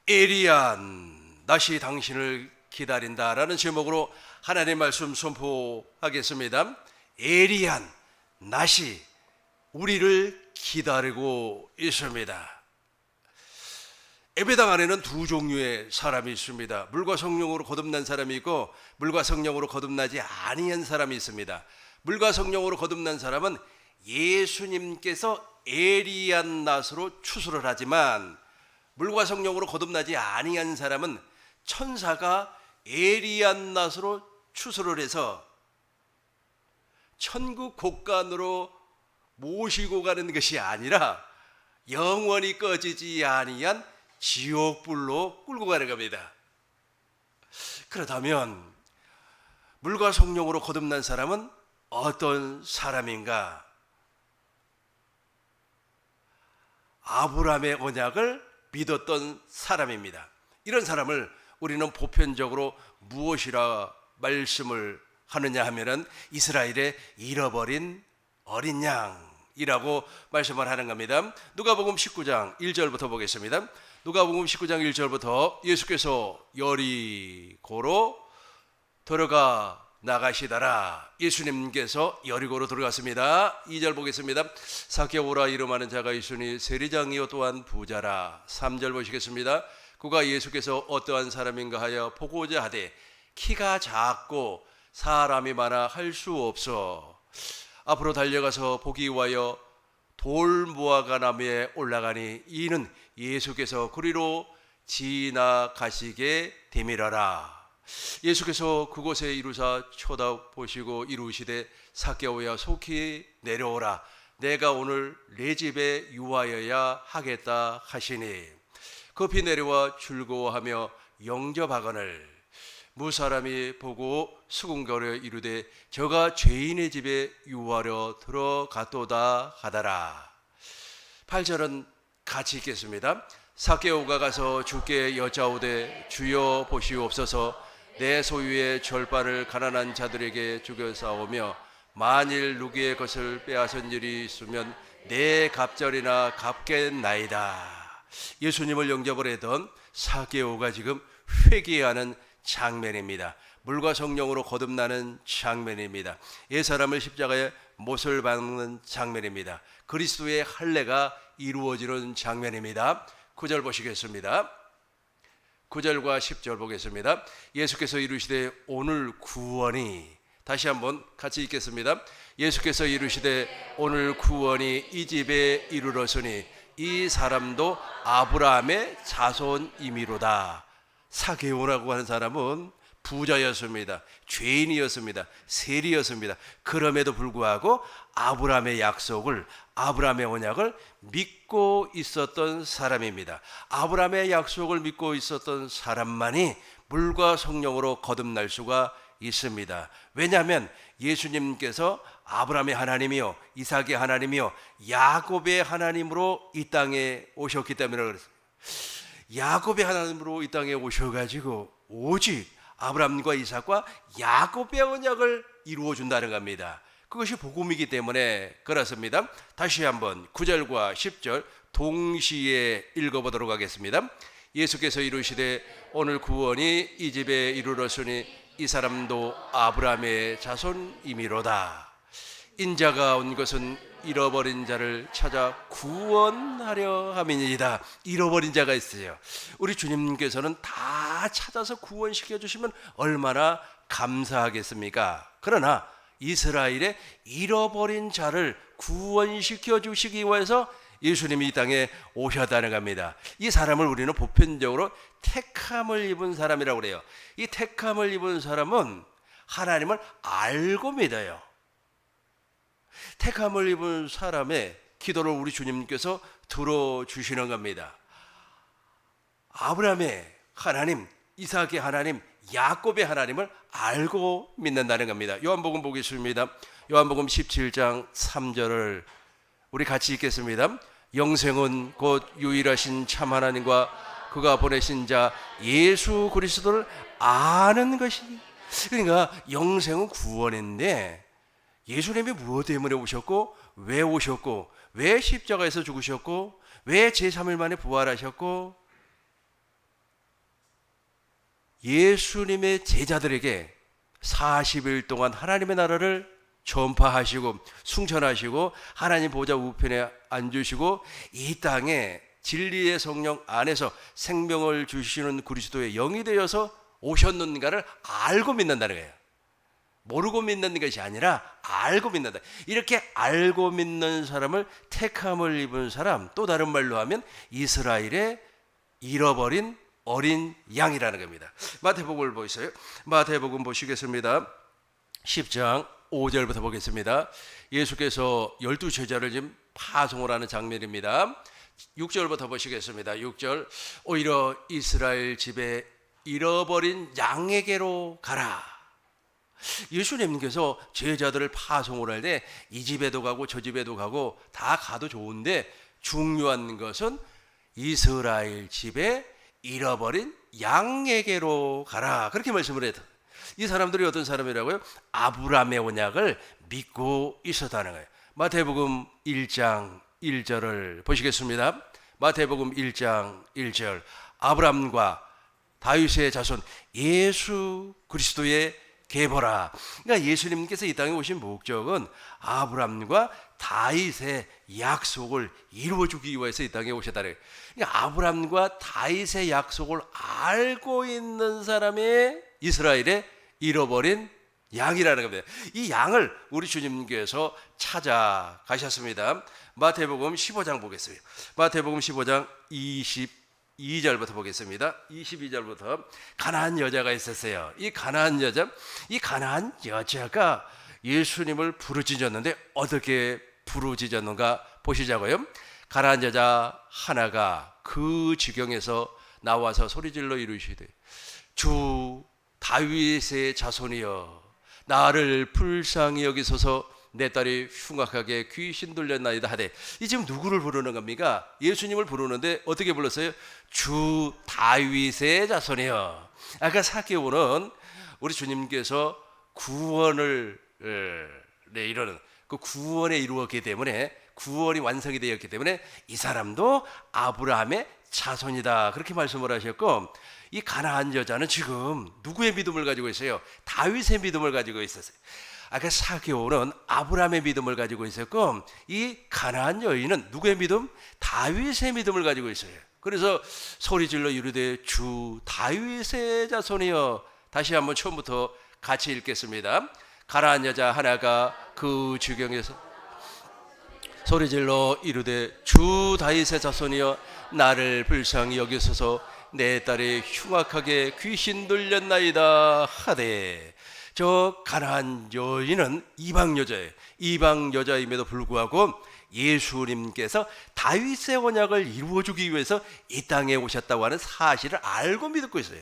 에리안 다시 당신을 기다린다라는 제목으로 하나님의 말씀 선포하겠습니다. 에리안 다시 우리를 기다리고 있습니다. 예배당 안에는 두 종류의 사람이 있습니다. 물과 성령으로 거듭난 사람이 있고 물과 성령으로 거듭나지 아니한 사람이 있습니다. 물과 성령으로 거듭난 사람은 예수님께서 에리안 낫으로 추수를 하지만 물과 성령으로 거듭나지 아니한 사람은 천사가 에리안 낫으로 추수를 해서 천국 곳간으로 모시고 가는 것이 아니라 영원히 꺼지지 아니한 지옥불로 끌고 가는 겁니다. 그렇다면 물과 성령으로 거듭난 사람은 어떤 사람인가? 아브라함의 언약을 믿었던 사람입니다. 이런 사람을 우리는 보편적으로 무엇이라 말씀을 하느냐 하면은 이스라엘의 잃어버린 어린 양이라고 말씀을 하는 겁니다. 누가복음 19장 1절부터 보겠습니다. 누가복음 19장 1절부터 예수께서 여리고로 들어가 나가시다라. 예수님께서 여리고로 들어갔습니다. 2절 보겠습니다. 삭개오라 이름하는 자가 있으니 세리장이요 또한 부자라. 3절 보시겠습니다. 그가 예수께서 어떠한 사람인가 하여 보고자 하되 키가 작고 사람이 많아 할 수 없어 앞으로 달려가서 보기 위하여 돌무화과나무에 올라가니 이는 예수께서 그리로 지나가시게 되밀어라. 예수께서 그곳에 이루사 쳐다보시고 이루시되 삭개오야 속히 내려오라. 내가 오늘 내 집에 유하여야 하겠다 하시니 급히 내려와 즐거워하며 영접하거늘 무사람이 보고 수군거려 이르되 저가 죄인의 집에 유하려 들어갔도다 하더라. 8절은 같이 읽겠습니다. 삭개오가 가서 주께 여짜오되 주여 보시옵소서 내 소유의 절반을 가난한 자들에게 주겨 싸오며 만일 누구의 것을 빼앗은 일이 있으면 내 갑절이나 갚겠나이다. 예수님을 영접을 했던 삭개오가 지금 회개하는 장면입니다. 물과 성령으로 거듭나는 장면입니다. 옛사람을 십자가에 못을 박는 장면입니다. 그리스도의 할례가 이루어지는 장면입니다. 9절 보시겠습니다. 9절과 10절 보겠습니다. 예수께서 이르시되 오늘 구원이 다시 한번 같이 읽겠습니다. 예수께서 이르시되 오늘 구원이 이 집에 이르렀으니 이 사람도 아브라함의 자손이미로다. 삭개오라고 하는 사람은 부자였습니다. 죄인이었습니다. 세리였습니다. 그럼에도 불구하고 아브라함의 약속을, 아브라함의 언약을 믿고 있었던 사람입니다. 아브라함의 약속을 믿고 있었던 사람만이 물과 성령으로 거듭날 수가 있습니다. 왜냐하면 예수님께서 아브라함의 하나님이요 이삭의 하나님이요 야곱의 하나님으로 이 땅에 오셨기 때문에 그렇습니다. 야곱의 하나님으로 이 땅에 오셔가지고 오직 아브라함과 이삭과 야곱의 언약을 이루어 준다는 겁니다. 그것이 복음이기 때문에 그렇습니다. 다시 한번 9절과 10절 동시에 읽어보도록 하겠습니다. 예수께서 이르시되 오늘 구원이 이 집에 이르렀으니 이 사람도 아브라함의 자손이미로다. 인자가 온 것은 잃어버린 자를 찾아 구원하려 함이니이다. 잃어버린 자가 있어요. 우리 주님께서는 다 찾아서 구원시켜 주시면 얼마나 감사하겠습니까? 그러나 이스라엘의 잃어버린 자를 구원시켜 주시기 위해서 예수님이 이 땅에 오셨다는 겁니다. 이 사람을 우리는 보편적으로 택함을 입은 사람이라고 그래요. 이 택함을 입은 사람은 하나님을 알고 믿어요. 택함을 입은 사람의 기도를 우리 주님께서 들어주시는 겁니다. 아브라함의 하나님, 이삭의 하나님, 야곱의 하나님을 알고 믿는다는 겁니다. 요한복음 보겠습니다. 요한복음 17장 3절을 우리 같이 읽겠습니다. 영생은 곧 유일하신 참 하나님과 그가 보내신 자 예수 그리스도를 아는 것이니. 그러니까 영생은 구원인데 예수님이 무엇 때문에 오셨고 왜 십자가에서 죽으셨고 왜 제3일 만에 부활하셨고 예수님의 제자들에게 40일 동안 하나님의 나라를 전파하시고 승천하시고 하나님 보좌 우편에 앉으시고 이 땅에 진리의 성령 안에서 생명을 주시는 그리스도의 영이 되어서 오셨는가를 알고 믿는다는 거예요. 모르고 믿는 것이 아니라 알고 믿는다. 이렇게 알고 믿는 사람을 택함을 입은 사람, 또 다른 말로 하면 이스라엘의 잃어버린 어린 양이라는 겁니다. 마태복음을 보세요. 마태복음 보시겠습니다. 10장 5절부터 보겠습니다. 예수께서 12제자를 지금 파송을 하는 장면입니다. 6절부터 보시겠습니다. 6절, 오히려 이스라엘 집에 잃어버린 양에게로 가라. 예수님께서 제자들을 파송을 할 때 이 집에도 가고 저 집에도 가고 다 가도 좋은데 중요한 것은 이스라엘 집에 잃어버린 양에게로 가라. 그렇게 말씀을 했다. 이 사람들이 어떤 사람이라고요? 아브라함의 언약을 믿고 있었다는 거예요. 마태복음 1장 1절을 보시겠습니다. 마태복음 1장 1절, 아브라함과 다윗의 자손 예수 그리스도의 계보라. 그러니까 예수님께서 이 땅에 오신 목적은 아브라함과 다윗의 약속을 이루어주기 위해서 이 땅에 오셨다는 거예요. 그러니까 아브라함과 다윗의 약속을 알고 있는 사람이 이스라엘의 잃어버린 양이라는 겁니다. 이 양을 우리 주님께서 찾아가셨습니다. 마태복음 15장 보겠습니다. 마태복음 15장 22절부터 보겠습니다. 22절부터 가나안 여자가 있었어요. 이 가나안 여자가 예수님을 부르짖었는데 어떻게 부르짖었는가 보시자고요. 가나안 여자 하나가 그 지경에서 나와서 소리질러 이르시되 주 다윗의 자손이여 나를 불쌍히 여기소서 내 딸이 흉악하게 귀신 들렸나이다 하되, 이 지금 누구를 부르는 겁니까? 예수님을 부르는데 어떻게 불렀어요? 주 다윗의 자손이여. 아까 사개오는 우리 주님께서 구원을 이루는 그 구원에 이루었기 때문에, 구원이 완성이 되었기 때문에 이 사람도 아브라함의 자손이다 그렇게 말씀을 하셨고, 이 가나안 여자는 지금 누구의 믿음을 가지고 있어요? 다윗의 믿음을 가지고 있었어요. 아까 사개오는 아브라함의 믿음을 가지고 있었고, 이 가나안 여인은 누구의 믿음? 다윗의 믿음을 가지고 있어요. 그래서 소리질러 이르되 주 다윗의 자손이여. 다시 한번 처음부터 같이 읽겠습니다. 가나안 여자 하나가 그 지경에서 소리질러 이르되 주 다윗의 자손이여 나를 불쌍히 여기소서 내 딸이 흉악하게 귀신 들렸나이다 하되, 저 가나안 여인은 이방 여자예요. 이방 여자임에도 불구하고 예수님께서 다윗의 언약을 이루어주기 위해서 이 땅에 오셨다고 하는 사실을 알고 믿고 있어요.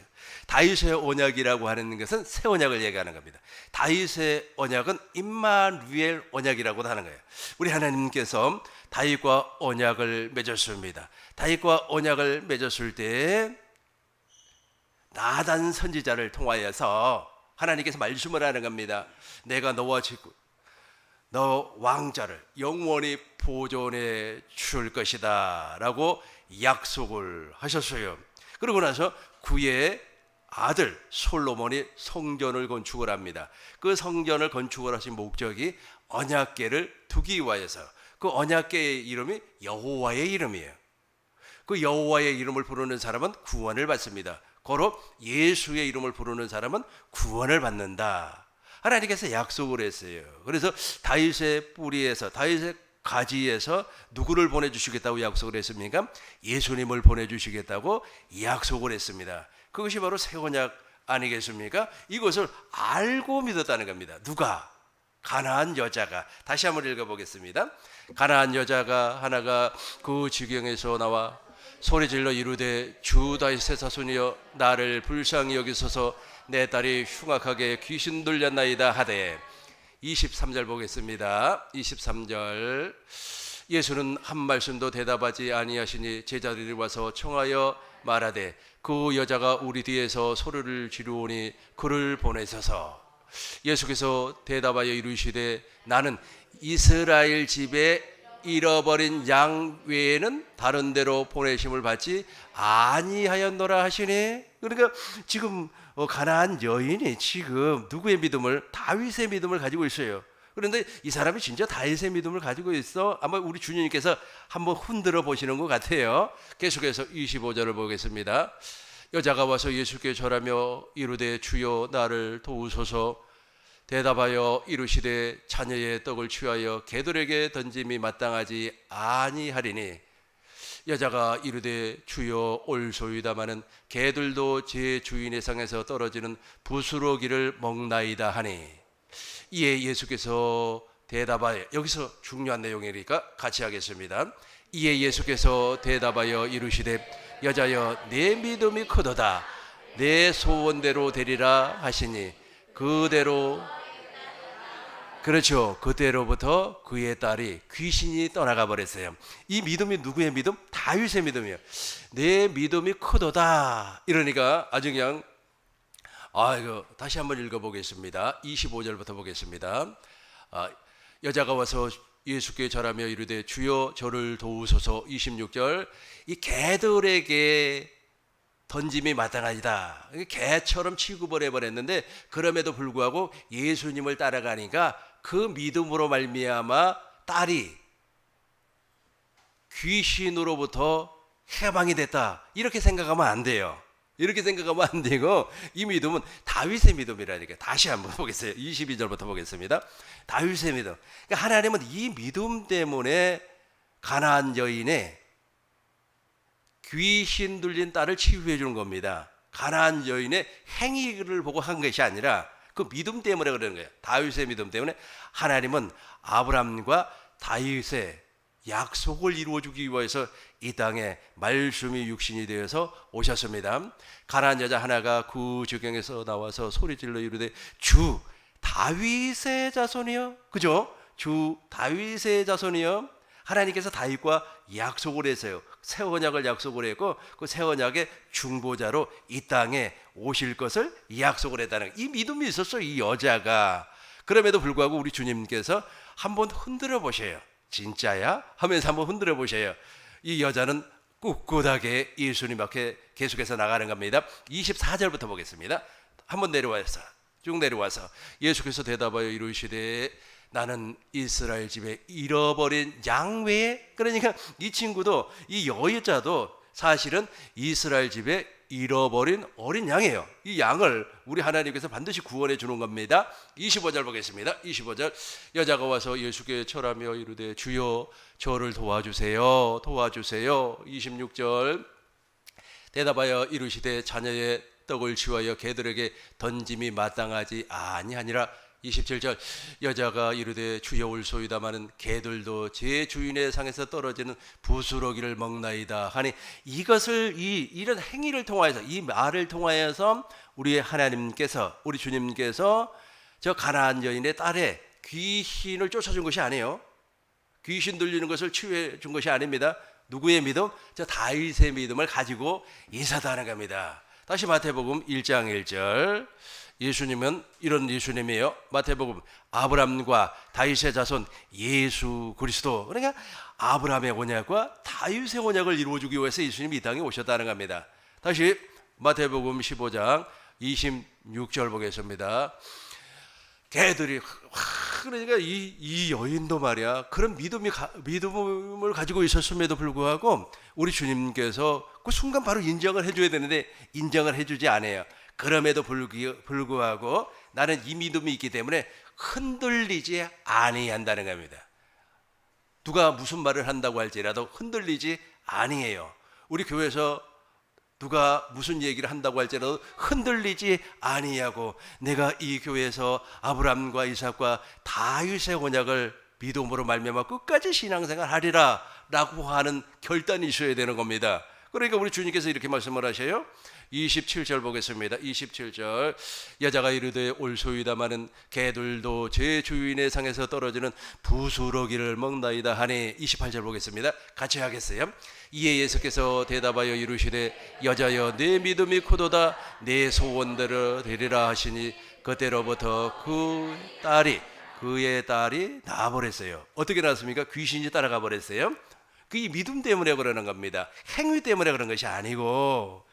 다윗의 언약이라고 하는 것은 새 언약을 얘기하는 겁니다. 다윗의 언약은 임마누엘 언약이라고도 하는 거예요. 우리 하나님께서 다윗과 언약을 맺었습니다. 다윗과 언약을 맺었을 때 나단 선지자를 통하여서 하나님께서 말씀을 하는 겁니다. 내가 너와 너 왕자를 영원히 보존해 줄 것이다 라고 약속을 하셨어요. 그러고 나서 그의 아들 솔로몬이 성전을 건축을 합니다. 그 성전을 건축을 하신 목적이 언약궤를 두기 위하여서, 그 언약궤의 이름이 여호와의 이름이에요. 그 여호와의 이름을 부르는 사람은 구원을 받습니다. 고로 예수의 이름을 부르는 사람은 구원을 받는다. 하나님께서 약속을 했어요. 그래서 다윗의 뿌리에서, 다윗의 가지에서 누구를 보내주시겠다고 약속을 했습니까? 예수님을 보내주시겠다고 약속을 했습니다. 그것이 바로 새 언약 아니겠습니까? 이것을 알고 믿었다는 겁니다. 누가? 가나안 여자가. 다시 한번 읽어보겠습니다. 가나안 여자가 하나가 그 지경에서 나와 소리질러 이르되 주 다윗의 자손이여 나를 불쌍히 여기소서 내 딸이 흉악하게 귀신 들렸나이다 하되, 23절 보겠습니다. 23절, 예수는 한 말씀도 대답하지 아니하시니 제자들이 와서 청하여 말하되 그 여자가 우리 뒤에서 소리를 지르오니 그를 보내셔서. 예수께서 대답하여 이르시되 나는 이스라엘 집에 잃어버린 양 외에는 다른 데로 보내심을 받지 아니하였노라 하시니. 그러니까 지금 가나안 여인이 지금 누구의 믿음을, 다윗의 믿음을 가지고 있어요. 그런데 이 사람이 진짜 다윗의 믿음을 가지고 있어? 아마 우리 주님께서 한번 흔들어 보시는 것 같아요. 계속해서 25절을 보겠습니다. 여자가 와서 예수께 절하며 이르되 주여 나를 도우소서. 대답하여 이르시되 자녀의 떡을 취하여 개들에게 던짐이 마땅하지 아니하리니. 여자가 이르되 주여 올소이다마는 개들도 제 주인의 상에서 떨어지는 부스러기를 먹나이다 하니. 이에 예수께서 대답하여, 여기서 중요한 내용이니까 같이 하겠습니다. 이에 예수께서 대답하여 이르시되 여자여 내 믿음이 크도다. 내 소원대로 되리라 하시니 그대로, 그렇죠, 그때로부터 그의 딸이 귀신이 떠나가 버렸어요. 이 믿음이 누구의 믿음? 다윗의 믿음이에요. 내 믿음이 크도다. 이러니까 아주 그냥, 이거 다시 한번 읽어보겠습니다. 25절부터 보겠습니다. 여자가 와서 예수께 절하며 이르되 주여 저를 도우소서. 26절, 이 개들에게 던짐이 마땅하다. 개처럼 취급을 해버렸는데 그럼에도 불구하고 예수님을 따라가니까 그 믿음으로 말미암아 딸이 귀신으로부터 해방이 됐다. 이렇게 생각하면 안 돼요. 이렇게 생각하면 안 되고, 이 믿음은 다윗의 믿음이라니까. 다시 한번 보겠어요. 22절부터 보겠습니다. 다윗의 믿음. 그러니까 하나님은 이 믿음 때문에 가나안 여인의 귀신 들린 딸을 치유해 주는 겁니다. 가나안 여인의 행위를 보고 한 것이 아니라 그 믿음 때문에 그러는 거예요. 다윗의 믿음 때문에 하나님은 아브라함과 다윗의 약속을 이루어주기 위해서 이 땅에 말씀이 육신이 되어서 오셨습니다. 가나안 여자 하나가 그 지경에서 나와서 소리질러 이르되 주 다윗의 자손이여. 그죠? 주 다윗의 자손이여. 하나님께서 다윗과 약속을 했어요. 새 언약을 약속을 했고 그 새 언약의 중보자로 이 땅에 오실 것을 약속을 했다는, 이 믿음이 있었어 이 여자가. 그럼에도 불구하고 우리 주님께서 한번 흔들어 보셔요. 진짜야? 하면서 한번 흔들어 보셔요. 이 여자는 꿋꿋하게 예수님 앞에 계속해서 나가는 겁니다. 24절부터 보겠습니다. 한번 내려와서, 쭉 내려와서 예수께서 대답하여 이르시되 나는 이스라엘 집에 잃어버린 양 외에. 그러니까 이 친구도, 이 여자도 사실은 이스라엘 집에 잃어버린 어린 양이에요. 이 양을 우리 하나님께서 반드시 구원해 주는 겁니다. 25절 보겠습니다. 25절, 여자가 와서 예수께 절하며 이르되 주여 저를 도와주세요. 도와주세요. 26절, 대답하여 이르시되 자녀의 떡을 취하여 개들에게 던짐이 마땅하지 아니하니라. 27절, 여자가 이르되 주여 올소이다마는 개들도 제 주인의 상에서 떨어지는 부스러기를 먹나이다 하니. 이것을, 이런 행위를 통하여서, 이 말을 통하여서 우리 하나님께서, 우리 주님께서 저 가나안 여인의 딸의 귀신을 쫓아준 것이 아니에요. 귀신 들리는 것을 치유해 준 것이 아닙니다. 누구의 믿음? 저 다윗의 믿음을 가지고 인사하는 겁니다. 다시 마태복음 1장 1절, 예수님은 이런 예수님이에요. 마태복음, 아브람과 다윗의 자손 예수 그리스도. 그러니까 아브라함의 언약과 다윗의 언약을 이루어주기 위해서 예수님이 이 땅에 오셨다는 겁니다. 다시 마태복음 15장 26절 보겠습니다. 개들이, 그러니까 이 여인도 말이야, 그런 믿음을 가지고 있었음에도 불구하고 우리 주님께서 그 순간 바로 인정을 해줘야 되는데 인정을 해주지 않아요. 그럼에도 불구하고 나는 이 믿음이 있기 때문에 흔들리지 아니한다는 겁니다. 누가 무슨 말을 한다고 할지라도 흔들리지 아니해요. 우리 교회에서 누가 무슨 얘기를 한다고 할지라도 흔들리지 아니하고, 내가 이 교회에서 아브람과 이삭과 다윗의 언약을 믿음으로 말미암아 끝까지 신앙생활 하리라 라고 하는 결단이 있어야 되는 겁니다. 그러니까 우리 주님께서 이렇게 말씀을 하셔요. 27절 보겠습니다. 27절, 여자가 이르되 올소이다마는 개들도 제 주인의 상에서 떨어지는 부스러기를 먹나이다 하니. 28절 보겠습니다. 같이 하겠어요. 이에 예수께서 대답하여 이르시되 여자여 내 믿음이 크도다. 내 소원대로 되리라 하시니 그때로부터 그 딸이 그의 딸이 나와버렸어요. 어떻게 나왔습니까? 귀신이 따라가 버렸어요. 그 이 믿음 때문에 그러는 겁니다. 행위 때문에 그런 것이 아니고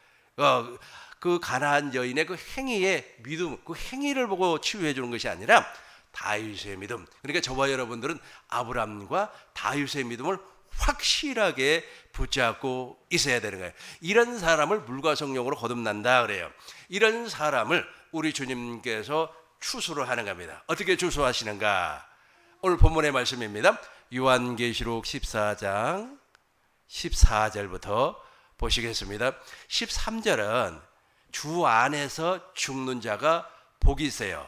그 가나안 여인의 그 행위의 믿음, 그 행위를 보고 치유해 주는 것이 아니라 다윗의 믿음. 그러니까 저와 여러분들은 아브람과 다윗의 믿음을 확실하게 붙잡고 있어야 되는 거예요. 이런 사람을 물과 성령으로 거듭난다 그래요. 이런 사람을 우리 주님께서 추수를 하는 겁니다. 어떻게 추수하시는가? 오늘 본문의 말씀입니다. 요한계시록 14장 14절부터 보시겠습니다. 13절은 주 안에서 죽는 자가 복이 있어요.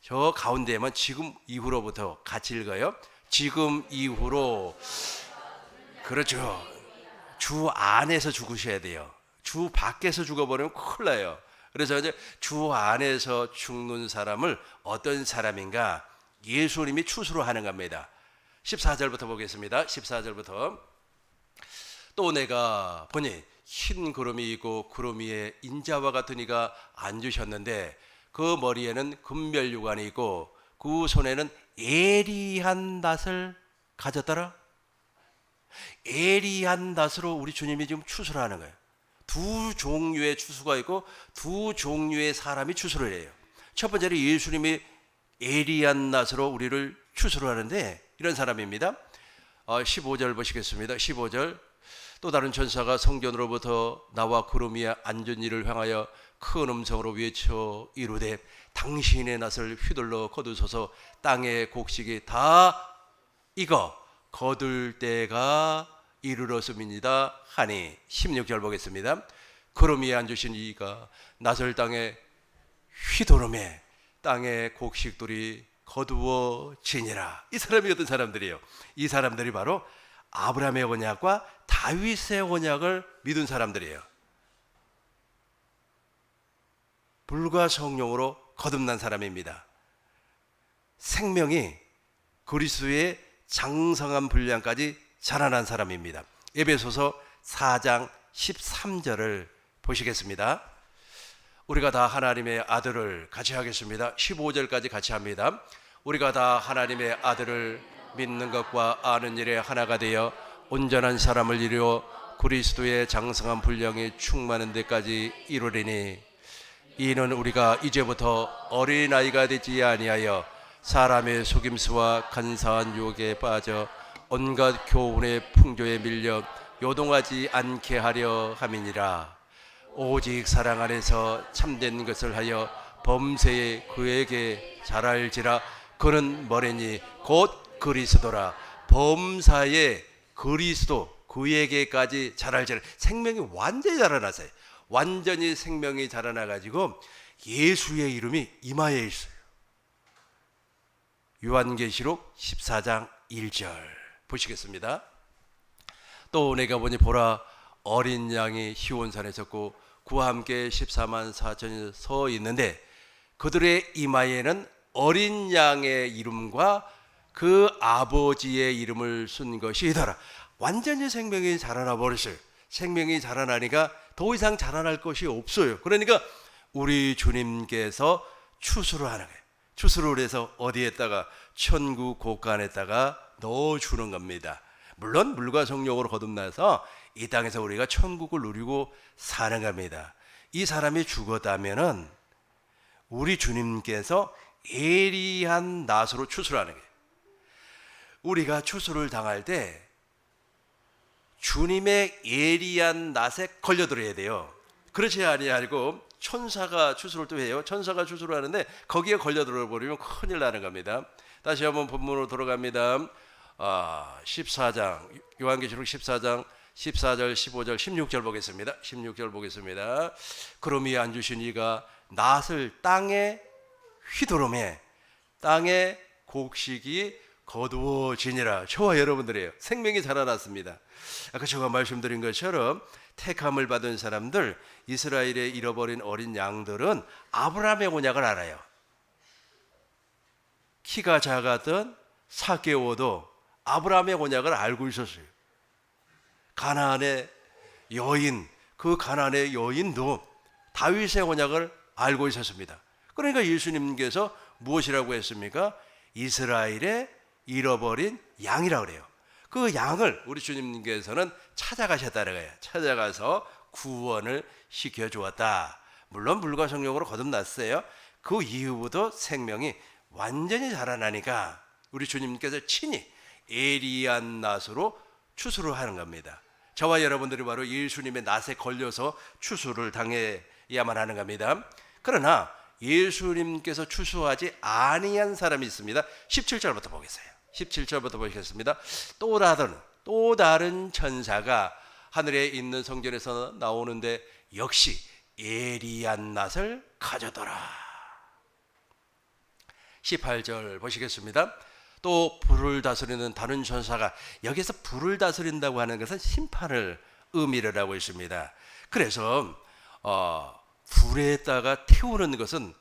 저 가운데만 지금 이후로부터 같이 읽어요. 지금 이후로. 그렇죠. 주 안에서 죽으셔야 돼요. 주 밖에서 죽어버리면 큰일 나요. 그래서 이제 주 안에서 죽는 사람을 어떤 사람인가? 예수님이 추수로 하는 겁니다. 14절부터 보겠습니다. 14절부터. 또 내가 보니 흰 구름이 있고 구름 위에 인자와 같은 이가 앉으셨는데 그 머리에는 금별 유관이 있고 그 손에는 예리한 낫을 가졌더라. 예리한 낫으로 우리 주님이 지금 추수를 하는 거예요. 두 종류의 추수가 있고 두 종류의 사람이 추수를 해요. 첫 번째는 예수님이 예리한 낫으로 우리를 추수를 하는데 이런 사람입니다. 15절 보시겠습니다. 15절. 또 다른 천사가 성전으로부터 나와 구름 위에 앉은 이를 향하여 큰 음성으로 외쳐 이르되 당신의 낫을 휘둘러 거두소서. 땅의 곡식이 다 익어 거둘 때가 이르렀음이니이다 하니. 16절 보겠습니다. 구름 위에 앉으신 이가 낫을 땅에 휘두르매 땅의 곡식들이 거두어지니라. 이 사람이 어떤 사람들이에요? 이 사람들이 바로 아브라함의 언약과 다윗의 언약을 믿은 사람들이에요. 불과 성령으로 거듭난 사람입니다. 생명이 그리스도의 장성한 분량까지 자라난 사람입니다. 에베소서 4장 13절을 보시겠습니다. 우리가 다 하나님의 아들을 같이 하겠습니다. 15절까지 같이 합니다. 우리가 다 하나님의 아들을 믿는 것과 아는 일에 하나가 되어 온전한 사람을 이루어 그리스도의 장성한 분량이 충만한 데까지 이르리니 이는 우리가 이제부터 어린아이가 되지 아니하여 사람의 속임수와 간사한 유혹에 빠져 온갖 교훈의 풍조에 밀려 요동하지 않게 하려 함이니라. 오직 사랑 안에서 참된 것을 하여 범세에 그에게 잘할지라. 그는 뭐래니 곧 그리스도라. 범사에 그리스도 그에게까지 자랄지라. 생명이 완전히 자라나세요. 완전히 생명이 자라나가지고 예수의 이름이 이마에 있어요. 요한계시록 14장 1절 보시겠습니다. 또 내가 보니 보라 어린 양이 시온산에 섰고 그와 함께 14만 4천이 서 있는데 그들의 이마에는 어린 양의 이름과 그 아버지의 이름을 쓴 것이더라. 완전히 생명이 자라나 버렸어요. 생명이 자라나니까 더 이상 자라날 것이 없어요. 그러니까 우리 주님께서 추수를 하는 거예요. 추수를 해서 어디에다가 천국 곳간에다가 넣어주는 겁니다. 물론 물과 성령으로 거듭나서 이 땅에서 우리가 천국을 누리고 사는 겁니다. 이 사람이 죽었다면은 우리 주님께서 예리한 낫으로 추수를 하는 거예요. 우리가 추수를 당할 때 주님의 예리한 낫에 걸려들어야 돼요. 그렇지 아니하고 천사가 추수를 또 해요. 천사가 추수를 하는데 거기에 걸려들어 버리면 큰일 나는 겁니다. 다시 한번 본문으로 돌아갑니다. 14장 요한계시록 14장 14절 15절 16절 보겠습니다. 16절 보겠습니다. 그럼 위에 앉으신 이가 낫을 땅에 휘두르매 땅의 곡식이 거두어지니라. 저와 여러분들이에요. 생명이 자라났습니다. 아까 제가 말씀드린 것처럼 택함을 받은 사람들, 이스라엘의 잃어버린 어린 양들은 아브라함의 언약을 알아요. 키가 작았던 사개오도 아브라함의 언약을 알고 있었어요. 가나안의 여인, 그 가나안의 여인도 다윗의 언약을 알고 있었습니다. 그러니까 예수님께서 무엇이라고 했습니까? 이스라엘의 잃어버린 양이라고 그래요. 그 양을 우리 주님께서는 찾아가셨다는 거예요. 찾아가서 구원을 시켜주었다. 물론 물과 성령으로 거듭났어요. 그 이후부터 생명이 완전히 자라나니까 우리 주님께서 친히 에리한 낫으로 추수를 하는 겁니다. 저와 여러분들이 바로 예수님의 낫에 걸려서 추수를 당해야만 하는 겁니다. 그러나 예수님께서 추수하지 아니한 사람이 있습니다. 17절부터 보겠어요. 17절부터 보겠습니다. 또 다른 천사가 하늘에 있는 성전에서 나오는데 역시 예리한 낫을 가져더라. 18절 보시겠습니다. 또 불을 다스리는 다른 천사가, 여기서 불을 다스린다고 하는 것은 심판을 의미를 하고 있습니다. 그래서 불에다가 태우는 것은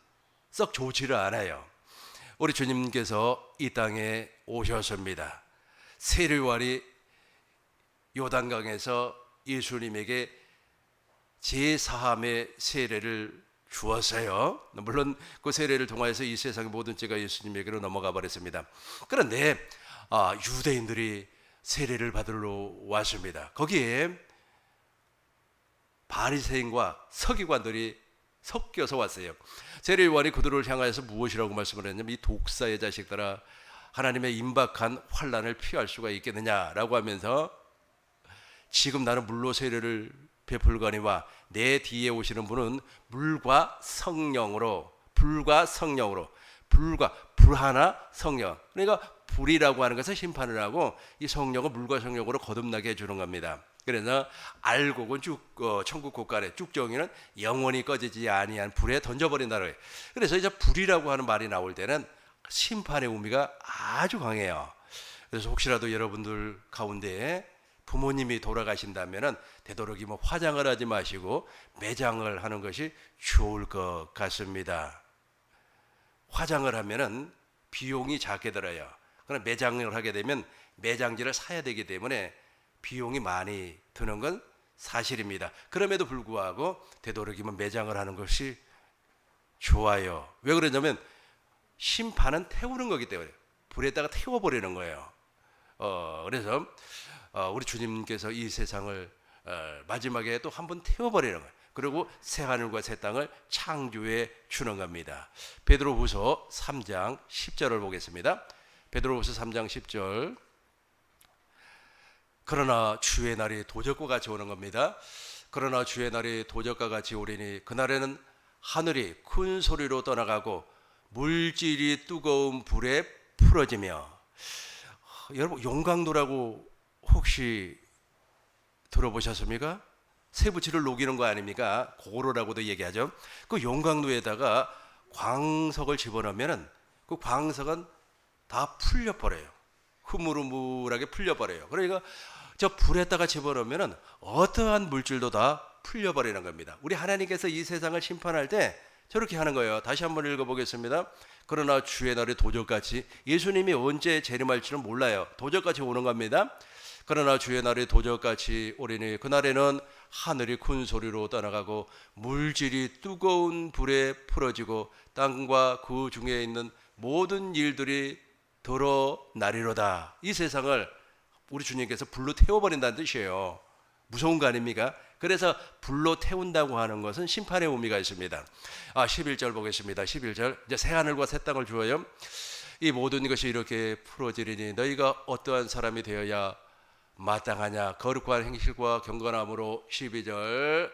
썩 좋지를 않아요. 우리 주님께서 이 땅에 오셨습니다. 세례요한이 요단강에서 예수님에게 제사함의 세례를 주었어요. 물론 그 세례를 통하여서 이 세상의 모든 죄가 예수님에게로 넘어가 버렸습니다. 그런데 유대인들이 세례를 받으러 왔습니다. 거기에 바리새인과 서기관들이 섞여서 왔어요. 세례요한이 그들을 향하여서 무엇이라고 말씀을 했냐면, 이 독사의 자식들아, 하나님의 임박한 환난을 피할 수가 있겠느냐라고 하면서, 지금 나는 물로 세례를 베풀거니와 내 뒤에 오시는 분은 물과 성령으로, 불 하나 성령, 그러니까 불이라고 하는 것은 심판을 하고 이 성령은 물과 성령으로 거듭나게 해주는 겁니다. 그래서 알곡은 천국 곳간에, 쭉정이는 영원히 꺼지지 아니한 불에 던져버린다는 거예요. 그래서 이제 불이라고 하는 말이 나올 때는 심판의 의미가 아주 강해요. 그래서 혹시라도 여러분들 가운데 부모님이 돌아가신다면은 되도록이면 화장을 하지 마시고 매장을 하는 것이 좋을 것 같습니다. 화장을 하면은 비용이 작게 들어요. 그러나 매장을 하게 되면 매장지를 사야 되기 때문에 비용이 많이 드는 건 사실입니다. 그럼에도 불구하고 되도록이면 매장을 하는 것이 좋아요. 왜 그러냐면 심판은 태우는 거기 때문에, 불에다가 태워버리는 거예요. 그래서 우리 주님께서 이 세상을 마지막에 또 한 번 태워버리는 거예요. 그리고 새 하늘과 새 땅을 창조해 주는 겁니다. 베드로후서 3장 10절을 보겠습니다. 베드로후서 3장 10절. 그러나 주의 날이 도적과 같이 오는 겁니다. 그러나 주의 날이 도적과 같이 오리니 그날에는 하늘이 큰 소리로 떠나가고 물질이 뜨거운 불에 풀어지며. 여러분, 용광로라고 혹시 들어보셨습니까? 쇠붙이를 녹이는 거 아닙니까? 고로라고도 얘기하죠. 그 용광로에다가 광석을 집어넣으면 그 광석은 다 풀려버려요. 흐물흐물하게 풀려버려요. 그러니까 저 불에다가 집어넣으면 어떠한 물질도 다 풀려버리는 겁니다. 우리 하나님께서 이 세상을 심판할 때 저렇게 하는 거예요. 다시 한번 읽어보겠습니다. 그러나 주의 날이 도적같이, 예수님이 언제 재림할지는 몰라요. 도적같이 오는 겁니다. 그러나 주의 날이 도적같이 오리니 그날에는 하늘이 큰 소리로 떠나가고 물질이 뜨거운 불에 풀어지고 땅과 그 중에 있는 모든 일들이 드러나리로다. 이 세상을 우리 주님께서 불로 태워버린다는 뜻이에요. 무서운 거 아닙니까? 그래서 불로 태운다고 하는 것은 심판의 의미가 있습니다. 11절 보겠습니다. 11절. 이제 새 하늘과 새 땅을 주어요. 이 모든 것이 이렇게 풀어지리니 너희가 어떠한 사람이 되어야 마땅하냐. 거룩한 행실과 경건함으로. 12절.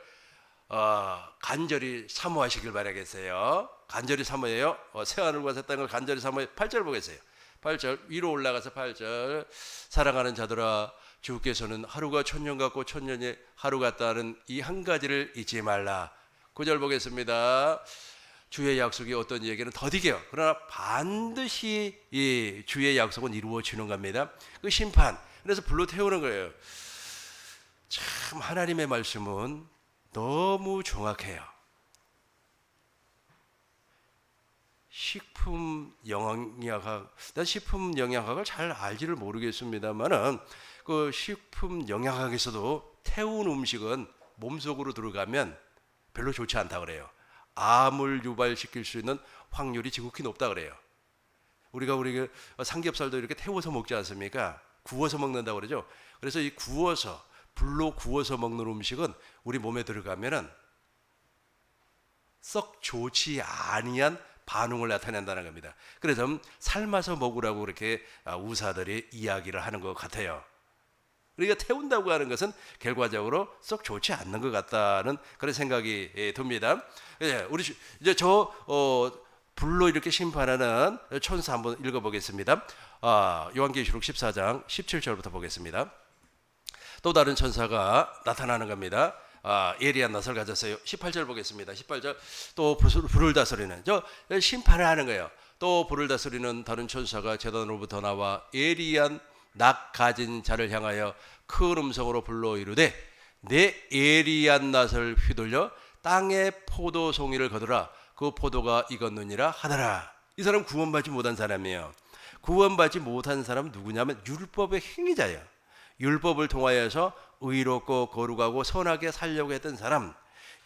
간절히 사모하시길 바라겠어요. 간절히 사모해요. 새 하늘과 새 땅을 간절히 사모해. 8절 보겠어요. 8절 위로 올라가서 8절. 사랑하는 자들아, 주께서는 하루가 천년 같고 천년이 하루 같다는 이 한 가지를 잊지 말라. 9절 보겠습니다. 주의 약속이 어떤 얘기는 더디게요. 그러나 반드시 이 주의 약속은 이루어지는 겁니다. 그 심판. 그래서 불로 태우는 거예요. 참 하나님의 말씀은 너무 정확해요. 식품 영양학, 난 식품 영양학을 잘 알지를 모르겠습니다만은 그 식품 영양학에서도 태운 음식은 몸속으로 들어가면 별로 좋지 않다 그래요. 암을 유발시킬 수 있는 확률이 지극히 높다 그래요. 우리가 삼겹살도 이렇게 태워서 먹지 않습니까? 구워서 먹는다고 그러죠. 그래서 이 구워서, 불로 구워서 먹는 음식은 우리 몸에 들어가면은 썩 좋지 아니한 반응을 나타낸다는 겁니다. 그래서 삶아서 먹으라고 그렇게 의사들이 이야기를 하는 것 같아요. 우리가 태운다고 하는 것은 결과적으로 썩 좋지 않는 것 같다는 그런 생각이 듭니다. 우리 이제 불로 이렇게 심판하는 천사 한번 읽어보겠습니다. 요한계시록 14장 17절부터 보겠습니다. 또 다른 천사가 나타나는 겁니다. 예리한 낯을 가졌어요. 18절 보겠습니다. 18절 또 불을 다스리는 심판을 하는 거예요. 또 불을 다스리는 다른 천사가 제단으로부터 나와 예리한 낯 가진 자를 향하여 큰 음성으로 불러 이르되 내 예리한 낯을 휘둘려 땅에 포도송이를 거두라. 그 포도가 익었느니라 하더라. 이 사람 구원받지 못한 사람이에요. 구원받지 못한 사람은 누구냐면 율법의 행위자예요. 율법을 통하여서 의롭고 거룩하고 선하게 살려고 했던 사람,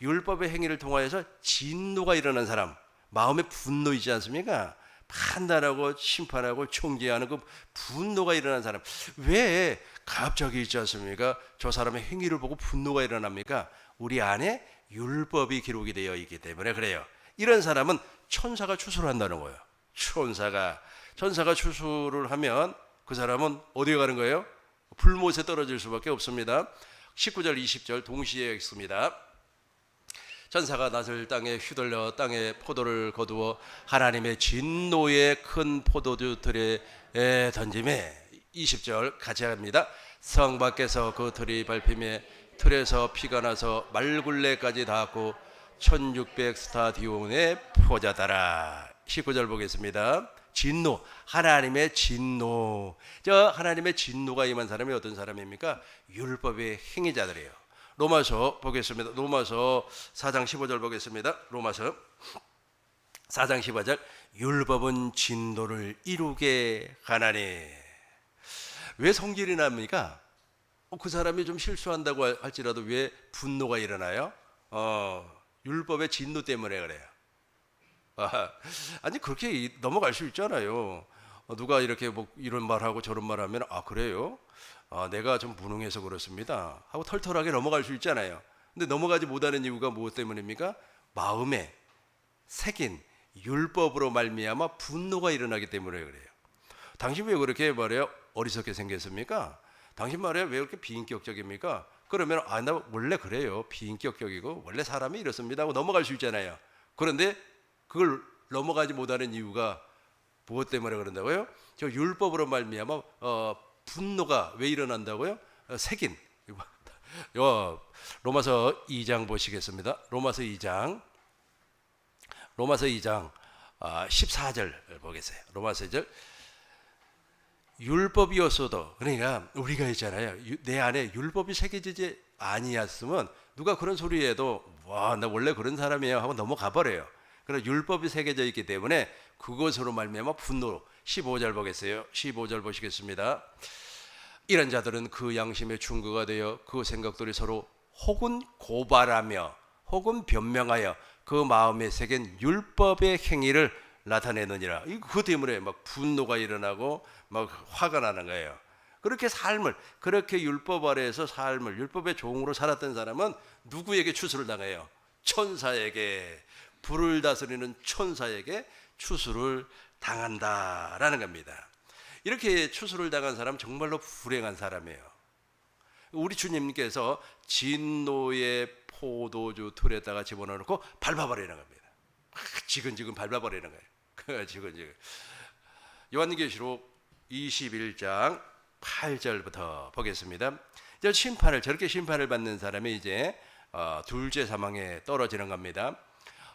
율법의 행위를 통하여서 진노가 일어난 사람, 마음의 분노이지 않습니까? 판단하고 심판하고 총재하는 그 분노가 일어난 사람. 왜 갑자기 있지 않습니까? 저 사람의 행위를 보고 분노가 일어납니까? 우리 안에 율법이 기록이 되어 있기 때문에 그래요. 이런 사람은 천사가 추수를 한다는 거예요. 천사가 추수를 하면 그 사람은 어디에 가는 거예요? 불못에 떨어질 수밖에 없습니다. 19절 20절 동시에 읽습니다. 천사가 낫을 땅에 휘둘러 땅에 포도를 거두어 하나님의 진노의 큰 포도주 틀에 던짐에 20절 같이 합니다. 성 밖에서 그 틀이 밟힘에 틀에서 피가 나서 말굴레까지 닿았고 1600 스타디온의 포자다라. 19절 보겠습니다. 진노, 하나님의 진노. 하나님의 진노가 임한 사람이 어떤 사람입니까? 율법의 행위자들이에요. 로마서 보겠습니다. 로마서 4장 15절 보겠습니다. 로마서 4장 15절 율법은 진노를 이루게 하나니. 왜 성질이 납니까? 그 사람이 좀 실수한다고 할지라도 왜 분노가 일어나요? 율법의 진노 때문에 그래요. 아니 그렇게 넘어갈 수 있잖아요. 누가 이렇게 뭐 이런 말하고 저런 말하면 그래요? 내가 좀 무능해서 그렇습니다 하고 털털하게 넘어갈 수 있잖아요. 근데 넘어가지 못하는 이유가 무엇 때문입니까? 마음에 새긴 율법으로 말미암아 분노가 일어나기 때문에 그래요. 당신 왜 그렇게 말해요? 어리석게 생겼습니까? 당신 말이야 왜 그렇게 비인격적입니까? 그러면 나 원래 그래요. 비인격적이고 원래 사람이 이렇습니다 하고 넘어갈 수 있잖아요. 그런데 그걸 넘어가지 못하는 이유가 무엇 때문에 그런다고요? 저 율법으로 말미암아 분노가 왜 일어난다고요? 새긴 로마서 2장 보시겠습니다. 로마서 2장 14절 보겠어요. 로마서 2절 율법이었어도, 그러니까 우리가 있잖아요. 내 안에 율법이 새겨지지 아니었으면 누가 그런 소리 해도 나 원래 그런 사람이에요 하고 넘어가 버려요. 그래서 율법이 새겨져 있기 때문에 그것으로 말미암아 분노. 15절 보겠어요. 15절 보시겠습니다. 이런 자들은 그 양심의 충고가 되어 그 생각들이 서로 혹은 고발하며 혹은 변명하여 그 마음에 새긴 율법의 행위를 나타내느니라. 그것 때문에 막 분노가 일어나고 막 화가 나는 거예요. 그렇게 율법 아래에서 삶을 율법의 종으로 살았던 사람은 누구에게 추수를 당해요? 천사에게, 불을 다스리는 천사에게 추수를 당한다라는 겁니다. 이렇게 추수를 당한 사람 정말로 불행한 사람이에요. 우리 주님께서 진노의 포도주 틀에다가 집어넣고 밟아버리는 겁니다. 지근지근 밟아버리는 거예요. 지근지근. 요한계시록 21장 8절부터 보겠습니다. 저렇게 심판을 받는 사람이 이제 둘째 사망에 떨어지는 겁니다.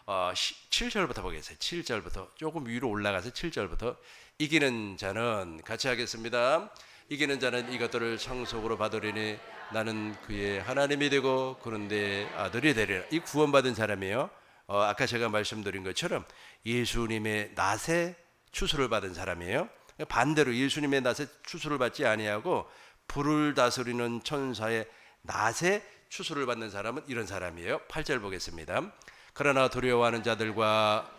7절부터 보겠어요. 7절부터 조금 위로 올라가서 7절부터 이기는 자는 같이 하겠습니다. 이기는 자는 이것들을 상속으로 받으리니 나는 그의 하나님이 되고 그런데 아들이 되리라. 이 구원받은 사람이에요. 아까 제가 말씀드린 것처럼 예수님의 낫에 추수를 받은 사람이에요. 반대로 예수님의 낫에 추수를 받지 아니하고 불을 다스리는 천사의 낫에 추수를 받는 사람은 이런 사람이에요. 8절 보겠습니다. 그러나 두려워하는 자들과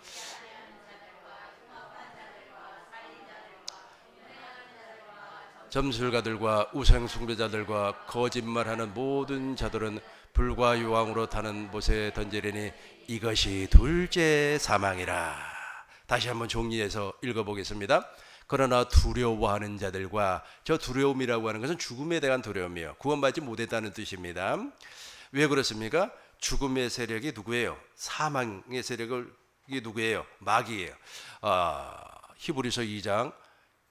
점술가들과 우상숭배자들과 거짓말하는 모든 자들은 불과 유황으로 타는 못에 던지리니 이것이 둘째 사망이라. 다시 한번 정리해서 읽어보겠습니다. 그러나 두려워하는 자들과, 저 두려움이라고 하는 것은 죽음에 대한 두려움이에요. 구원받지 못했다는 뜻입니다. 왜 그렇습니까? 죽음의 세력이 누구예요? 사망의 세력이 누구예요? 마귀예요. 히브리서 2장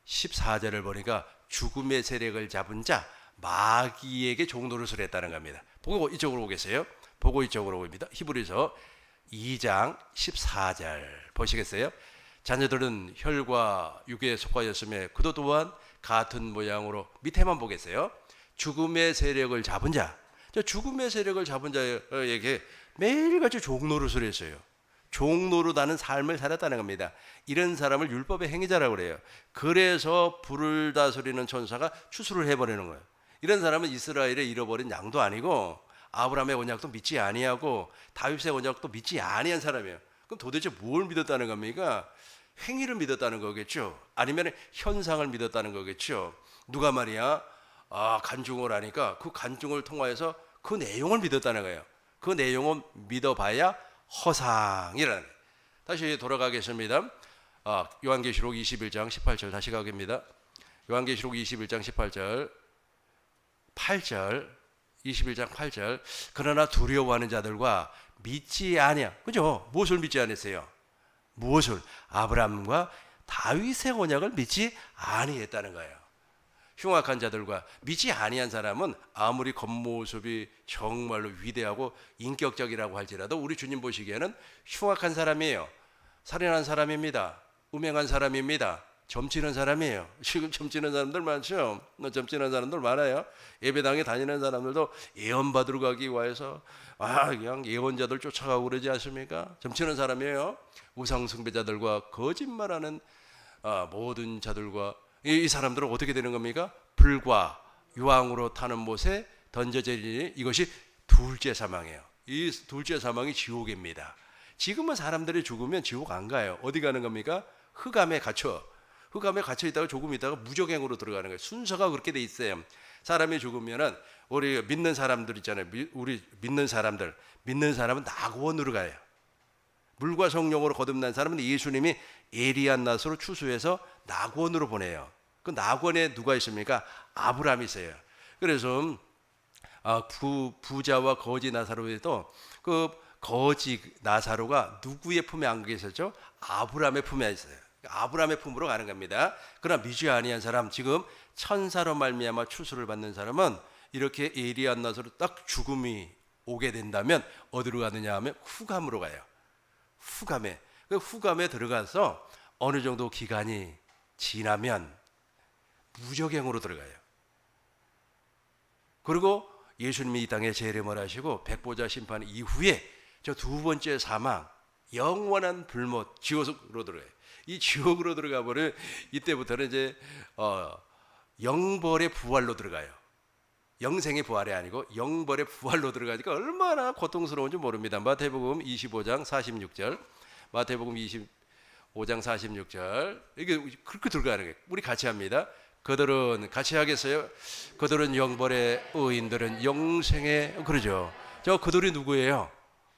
14절을 보니까 죽음의 세력을 잡은 자 마귀에게 종노릇을 했다는 겁니다. 보고 이쪽으로 오겠어요? 보고 이쪽으로 옵니다. 히브리서 2장 14절 보시겠어요? 자녀들은 혈과 육에 속하였으며 그도 또한 같은 모양으로, 밑에만 보겠어요? 죽음의 세력을 잡은 자, 저 죽음의 세력을 잡은 자에게 매일같이 종노릇을 했어요. 종노릇하는 삶을 살았다는 겁니다. 이런 사람을 율법의 행위자라고 그래요. 그래서 불을 다스리는 천사가 추수를 해버리는 거예요. 이런 사람은 이스라엘에 잃어버린 양도 아니고 아브라함의 언약도 믿지 아니하고 다윗의 언약도 믿지 아니한 사람이에요. 그럼 도대체 뭘 믿었다는 겁니까? 행위를 믿었다는 거겠죠. 아니면 현상을 믿었다는 거겠죠. 누가 말이야 간증을 하니까 그 간증을 통하여서 그 내용을 믿었다는 거예요. 그 내용은 믿어봐야 허상이라는 거예요. 다시 돌아가겠습니다. 요한계시록 21장 18절 다시 가겠습니다. 요한계시록 21장 18절 8절 21장 8절 그러나 두려워하는 자들과 믿지 아니하, 그죠? 무엇을 믿지 않았어요? 무엇을? 아브라함과 다윗의 언약을 믿지 아니했다는 거예요. 흉악한 자들과 믿지 아니한 사람은 아무리 겉모습이 정말로 위대하고 인격적이라고 할지라도 우리 주님 보시기에는 흉악한 사람이에요. 살인한 사람입니다. 음행한 사람입니다. 점치는 사람이에요. 지금 점치는 사람들 많죠. 점치는 사람들 많아요. 예배당에 다니는 사람들도 예언 받으러 가기 위해서 그냥 예언자들 쫓아가고 그러지 않습니까? 점치는 사람이에요. 우상숭배자들과 거짓말하는 모든 자들과 이 사람들은 어떻게 되는 겁니까? 불과 유황으로 타는 못에 던져지니 이것이 둘째 사망이에요. 이 둘째 사망이 지옥입니다. 지금은 사람들이 죽으면 지옥 안 가요. 어디 가는 겁니까? 흑암에 갇혀 있다가 조금 있다가 무적행으로 들어가는 거예요. 순서가 그렇게 돼 있어요. 사람이 죽으면은 우리 믿는 사람들 있잖아요. 우리 믿는 사람은 낙원으로 가요. 물과 성령으로 거듭난 사람은 예수님이 에리야 낫으로 추수해서 낙원으로 보내요. 그 낙원에 누가 있습니까? 아브라함이 있어요. 그래서 부자와 거지 나사로에도 그 거지 나사로가 누구의 품에 안겨 있었죠? 아브라함의 품에 있어요. 아브라함의 품으로 가는 겁니다. 그러나 믿지 아니한 사람, 지금 천사로 말미암아 추수를 받는 사람은 이렇게 에리야 낫으로 딱 죽음이 오게 된다면 어디로 가느냐 하면 후감으로 가요. 후감에 들어가서 어느 정도 기간이 지나면 무적행으로 들어가요. 그리고 예수님이 이 땅에 재림을 하시고 백보자 심판 이후에 저 두 번째 사망, 영원한 불못, 지옥으로 들어가요. 이 지옥으로 들어가 버려 이때부터는 이제 영벌의 부활로 들어가요. 영생의 부활이 아니고 영벌의 부활로 들어가니까 얼마나 고통스러운지 모릅니다. 마태복음 25장 46절, 마태복음 25장 46절 이게 그렇게 들어가는 거예요. 우리 같이 합니다. 그들은 같이 하겠어요? 그들은 영벌의, 의인들은 영생의, 그러죠. 저 그들이 누구예요?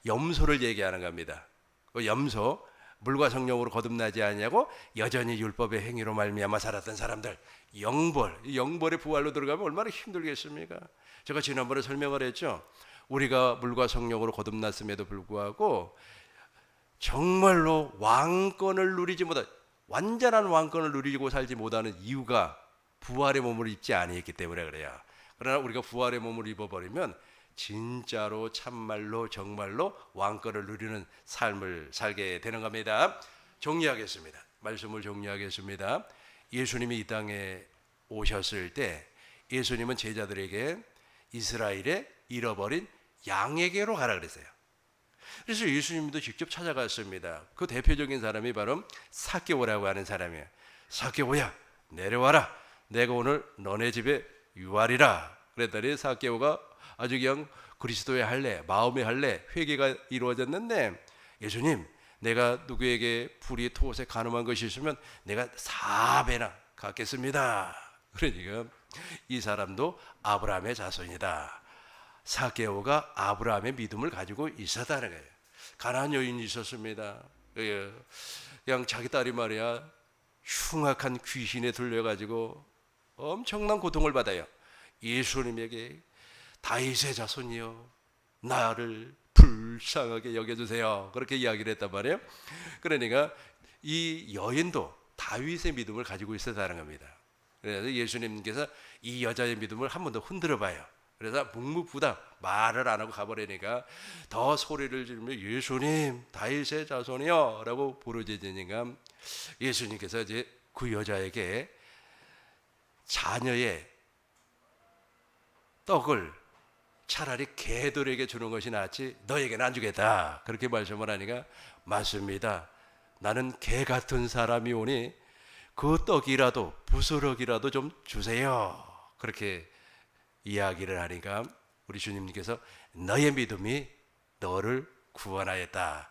염소를 얘기하는 겁니다. 그 염소, 물과 성령으로 거듭나지 아니하고 여전히 율법의 행위로 말미암아 살았던 사람들, 영벌의 부활로 들어가면 얼마나 힘들겠습니까? 제가 지난번에 설명을 했죠. 우리가 물과 성령으로 거듭났음에도 불구하고 정말로 왕권을 누리지 못한, 완전한 왕권을 누리고 살지 못하는 이유가 부활의 몸을 입지 아니했기 때문에 그래요. 그러나 우리가 부활의 몸을 입어버리면 진짜로 참말로 정말로 왕권을 누리는 삶을 살게 되는 겁니다. 정리하겠습니다. 말씀을 정리하겠습니다. 예수님이 이 땅에 오셨을 때 예수님은 제자들에게 이스라엘의 잃어버린 양에게로 가라 그랬어요. 그래서 예수님도 직접 찾아갔습니다. 그 대표적인 사람이 바로 삭개오라고 하는 사람이에요. 삭개오야, 내려와라. 내가 오늘 너네 집에 유하리라. 그랬더니 삭개오가 아주 그냥 그리스도의 할례, 마음의 할례, 회개가 이루어졌는데, 예수님, 내가 누구에게 불이 토옷에 간음한 것이 있으면 내가 4배나 갚겠습니다. 그러니까 이 사람도 아브라함의 자손이다. 사개오가 아브라함의 믿음을 가지고 있었다는 거예요. 가난한 여인이 있었습니다. 그냥 자기 딸이 말이야 흉악한 귀신에 들려가지고 엄청난 고통을 받아요. 예수님에게 다윗의 자손이여 나를 불쌍하게 여겨주세요. 그렇게 이야기를 했단 말이에요. 그러니까 이 여인도 다윗의 믿음을 가지고 있었다는 겁니다. 그래서 예수님께서 이 여자의 믿음을 한 번 더 흔들어 봐요. 그래서 묵묵부답 말을 안 하고 가버리니까 더 소리를 지르며 예수님 다윗의 자손이요 라고 부르짖으니까 예수님께서 이제 그 여자에게 자녀의 떡을 차라리 개들에게 주는 것이 낫지 너에게는 안 주겠다 그렇게 말씀을 하니까 맞습니다. 나는 개 같은 사람이 오니 그 떡이라도 부스럭이라도 좀 주세요. 그렇게 이야기를 하니까 우리 주님께서 너의 믿음이 너를 구원하였다.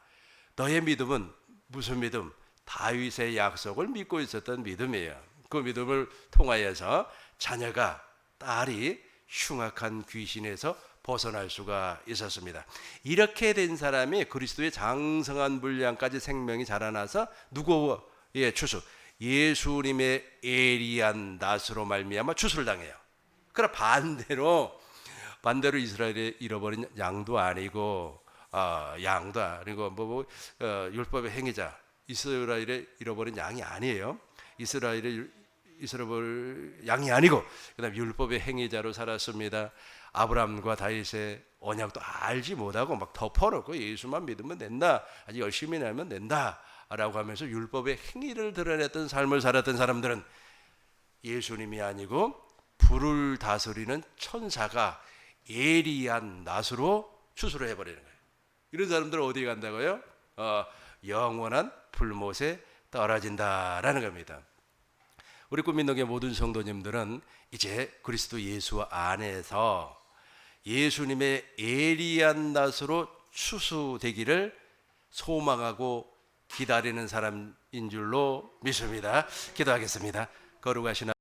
너의 믿음은 무슨 믿음? 다윗의 약속을 믿고 있었던 믿음이에요. 그 믿음을 통하여서 자녀가 딸이 흉악한 귀신에서 벗어날 수가 있었습니다. 이렇게 된 사람이 그리스도의 장성한 분량까지 생명이 자라나서 누구의 추수? 예수님의 예리한 낫으로 말미암아 추수를 당해요. 그러나 반대로 이스라엘의 잃어버린 양도 아니고 율법의 행위자 이스라엘의 잃어버린 양이 아니에요. 이스라엘 양이 아니고 그다음 율법의 행위자로 살았습니다. 아브라함과 다윗의 언약도 알지 못하고 막 덮어놓고 예수만 믿으면 된다, 아주 열심히 하면 된다라고 하면서 율법의 행위를 드러냈던 삶을 살았던 사람들은 예수님이 아니고 불을 다스리는 천사가 예리한 낫으로 추수를 해버리는 거예요. 이런 사람들은 어디에 간다고요? 영원한 불못에 떨어진다라는 겁니다. 우리 꿈민동의 모든 성도님들은 이제 그리스도 예수 안에서 예수님의 예리한 낫으로 추수되기를 소망하고 기다리는 사람인 줄로 믿습니다. 기도하겠습니다. 거룩하신